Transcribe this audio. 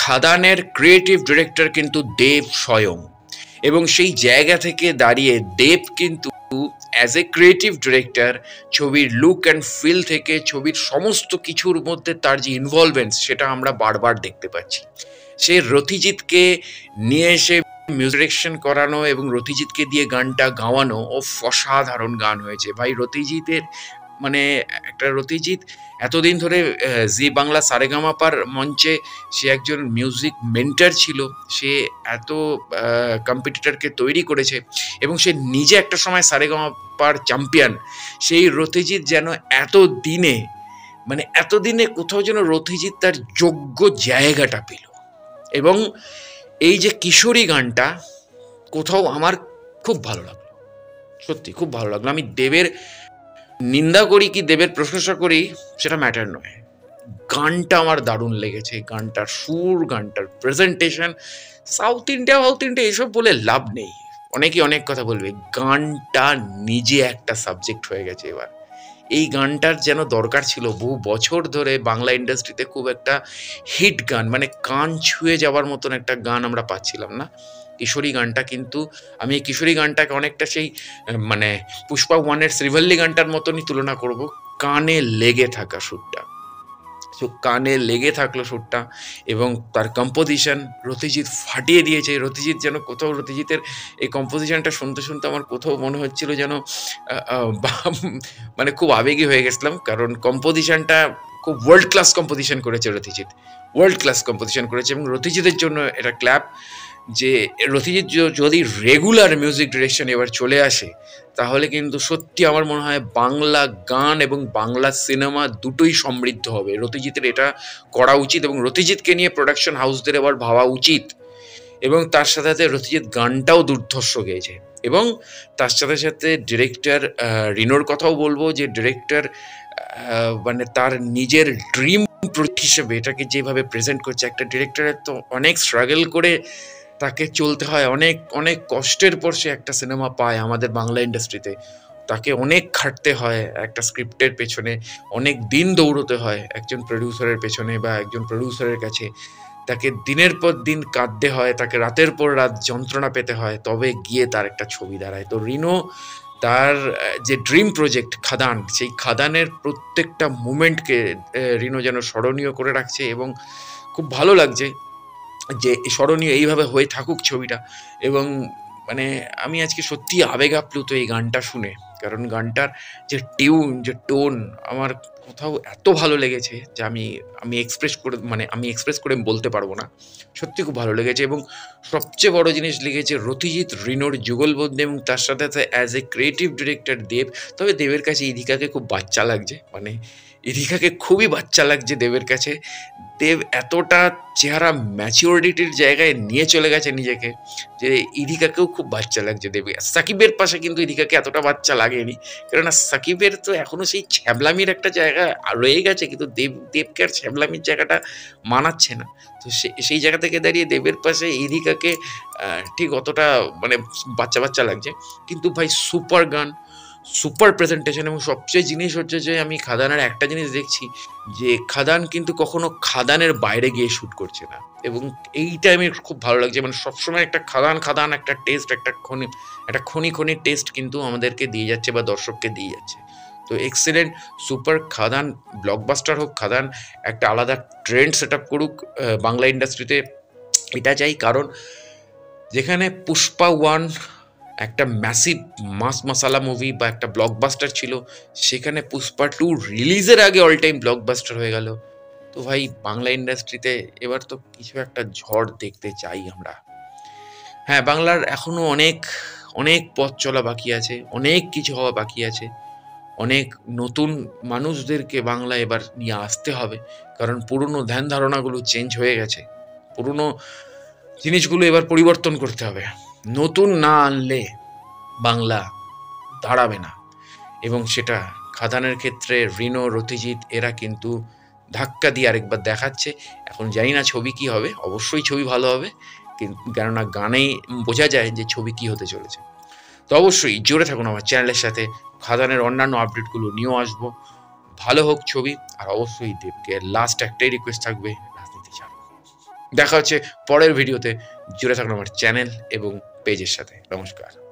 খাদানের creative director কিন্তু দেব স্বয়ং, এবং সেই জায়গা থেকে দাঁড়িয়ে দেব কিন্তু অ্যাজ এ ক্রিয়েটিভ ডিরেক্টর ছবির লুক অ্যান্ড ফিল থেকে ছবির সমস্ত কিছুর মধ্যে তার যে ইনভলভমেন্টস সেটা আমরা বারবার দেখতে পাচ্ছি। সে রথিজিৎকে নিয়ে এসে মিউজিক ডিরেকশন করানো এবং রথিজিৎকে দিয়ে গানটা গাওয়ানো, ও অসাধারণ গান হয়েছে ভাই। রথিজিতের মানে একটা রথিজিৎ এতদিন ধরে জি বাংলা সারেগামাপার মঞ্চে সে একজন মিউজিক মেন্টর ছিল, সে এত কম্পিটিটরকে তৈরি করেছে এবং সে নিজে একটা সময় সারেগামাপার চ্যাম্পিয়ন। সেই রথিজিৎ যেন এতদিনে কোথাও যেন রথিজিৎ তার যোগ্য জায়গাটা পেল। এবং এই যে কিশোরী গানটা কোথাও আমার খুব ভালো লাগলো, সত্যি খুব ভালো লাগলো। আমি দেবের নিন্দা করি কি দেবের প্রশংসা করি সেটা ম্যাটার নয়, গানটা আমার দারুণ লেগেছে। গানটার সুর, গানটার প্রেজেন্টেশন, সাউথ ইন্ডিয়া এসব বলে লাভ নেই, অনেকেই অনেক কথা বলবে, গানটা নিজে একটা সাবজেক্ট হয়ে গেছে এবার। এই গানটার যেন দরকার ছিল, বহু বছর ধরে বাংলা ইন্ডাস্ট্রিতে খুব একটা হিট গান, মানে কান ছুঁয়ে যাওয়ার মতন একটা গান আমরা পাচ্ছিলাম না। কিশোরী গানটা কিন্তু, আমি এই কিশোরী গানটাকে অনেকটা সেই মানে পুষ্পা 1-এর শ্রীভল্লি গানটার মতনই তুলনা করব, কানে লেগে থাকা সুরটা। তো কানে লেগে থাকলো সুরটা, এবং তার কম্পোজিশন রথিজিৎ ফাটিয়ে দিয়েছে। রথিজিৎ যেন কোথাও, রথিজিতের এই কম্পোজিশনটা শুনতে শুনতে আমার কোথাও মনে হচ্ছিল যেন মানে খুব আবেগী হয়ে গেছিলাম, কারণ কম্পোজিশনটা খুব ওয়ার্ল্ড ক্লাস কম্পোজিশন করেছে রথিজিৎ, ওয়ার্ল্ড ক্লাস কম্পোজিশন করেছে। এবং রথিজিতের জন্য এটা ক্ল্যাপ, যে রথিজিৎ যদি রেগুলার মিউজিক ডিরেকশন এবার চলে আসে তাহলে কিন্তু সত্যি আমার মনে হয় বাংলা গান এবং বাংলা সিনেমা দুটোই সমৃদ্ধ হবে। রথিজিতের এটা করা উচিত, এবং রথিজিৎকে নিয়ে প্রোডাকশন হাউসদের এবার ভাবা উচিত। এবং তার সাথে সাথে রথিজিৎ গানটাও দুর্ধর্ষ গেয়েছে। এবং তার সাথে সাথে ডিরেক্টর রিনোর কথাও বলবো, যে ডিরেক্টর মানে তার নিজের ড্রিম প্রজেক্ট হিসেবে এটাকে যেভাবে প্রেজেন্ট করছে, একটা ডিরেক্টরের তো অনেক স্ট্রাগল করে তাকে চলতে হয়, অনেক অনেক কষ্টের পর সে একটা সিনেমা পায় আমাদের বাংলা ইন্ডাস্ট্রিতে। তাকে অনেক খাটতে হয় একটা স্ক্রিপ্টের পেছনে, অনেক দিন দৌড়তে হয় একজন প্রডিউসারের পেছনে বা একজন প্রডিউসারের কাছে, তাকে দিনের পর দিন কাঁদতে হয়, তাকে রাতের পর রাত যন্ত্রণা পেতে হয়, তবে গিয়ে তার একটা ছবি দাঁড়ায়। তো রিনো তার যে ড্রিম প্রজেক্ট খাদান, সেই খাদানের প্রত্যেকটা মুমেন্টকে রিনো যেন স্মরণীয় করে রাখছে, এবং খুব ভালো লাগছে যে স্মরণীয় এইভাবে হয়ে থাকুক ছবিটা। এবং মানে আমি আজকে সত্যি আবেগ আপ্লুত এই গানটা শুনে, কারণ গানটার যে টিউন, যে টোন আমার কোথাও এত ভালো লেগেছে যে আমি এক্সপ্রেস করে বলতে পারবো না। সত্যি খুব ভালো লেগেছে। এবং সবচেয়ে বড় জিনিস লেগেছে রথিজিৎ রিনোর যুগলবন্দি, এবং তার সাথে সাথে অ্যাজ এ ক্রিয়েটিভ ডিরেক্টর দেব। তবে দেবের কাছে ইধিকাকে খুব বাচ্চা লাগছে, মানে ইধিকাকে খুবই বাচ্চা লাগছে দেবের কাছে। দেব এতটা চেহারা ম্যাচিওরিটির জায়গায় নিয়ে চলে গেছে নিজেকে, যে ইধিকাকেও খুব বাচ্চা লাগছে দেবে। সাকিবের পাশে কিন্তু ইধিকাকে এতটা বাচ্চা লাগেনি, কেননা সাকিবের তো এখনো সেই ছ্যাবলামির একটা জায়গা রয়ে গেছে, কিন্তু দেবকে আর ছ্যাবলামির জায়গাটা মানাচ্ছে না। তো সেই জায়গা থেকে দাঁড়িয়ে দেবের পাশে ইধিকাকে ঠিক অতটা মানে বাচ্চা বাচ্চা লাগছে। কিন্তু ভাই সুপার গান, সুপার প্রেজেন্টেশন। এবং সবচেয়ে জিনিস হচ্ছে যে আমি খাদানের একটা জিনিস দেখছি, যে খাদান কিন্তু কখনো খাদানের বাইরে গিয়ে শ্যুট করছে না, এবং এইটা আমি খুব ভালো লাগছে। মানে সবসময় একটা খাদান একটা টেস্ট, একটা খনি টেস্ট কিন্তু আমাদেরকে দিয়ে যাচ্ছে বা দর্শককে দিয়ে যাচ্ছে। তো এক্সেলেন্ট, সুপার। খাদান ব্লকবাস্টার হোক, খাদান একটা আলাদা ট্রেন্ড সেট আপ করুক বাংলা ইন্ডাস্ট্রিতে, এটা চাই। কারণ যেখানে পুষ্পা 1 একটা ম্যাসিভ মাস মাসালা মুভি বা একটা ব্লকবাস্টার ছিল, সেখানে পুষ্পা 2 রিলিজের আগে অল টাইম ব্লকবাস্টার হয়ে গেল। তো ভাই বাংলা ইন্ডাস্ট্রিতে এবার তো কিছু একটা ঝড় দেখতে চাই আমরা। হ্যাঁ, বাংলার এখনো অনেক অনেক পথ চলা বাকি আছে, অনেক কিছু হওয়া বাকি আছে, অনেক নতুন মানুষদেরকে বাংলা এবার নিয়ে আসতে হবে, কারণ পুরনো ধ্যান ধারণাগুলো চেঞ্জ হয়ে গেছে, পুরনো জিনিসগুলো এবার পরিবর্তন করতে হবে। নতুন না আনলে বাংলা দাঁড়াবে না। এবং সেটা খাদানের ক্ষেত্রে রিনো, রথিজিৎ এরা কিন্তু ধাক্কা দিয়ে আরেকবার দেখাচ্ছে। এখন জানি না ছবি কি হবে, অবশ্যই ছবি ভালো হবে, কিন্তু কেননা গানেই বোঝা যায় যে ছবি কি হতে চলেছে। তো অবশ্যই জুড়ে থাকুন আমার চ্যানেলের সাথে, খাদানের অন্যান্য আপডেটগুলো নিয়েও আসবো। ভালো হোক ছবি, আর অবশ্যই দেবকে লাস্ট একটাই রিকোয়েস্ট থাকবে, রাজনীতি ছাড়ো। দেখা হচ্ছে পরের ভিডিওতে। জুড়ে থাকুন আমার চ্যানেল এবং পেজের সাথে। নমস্কার।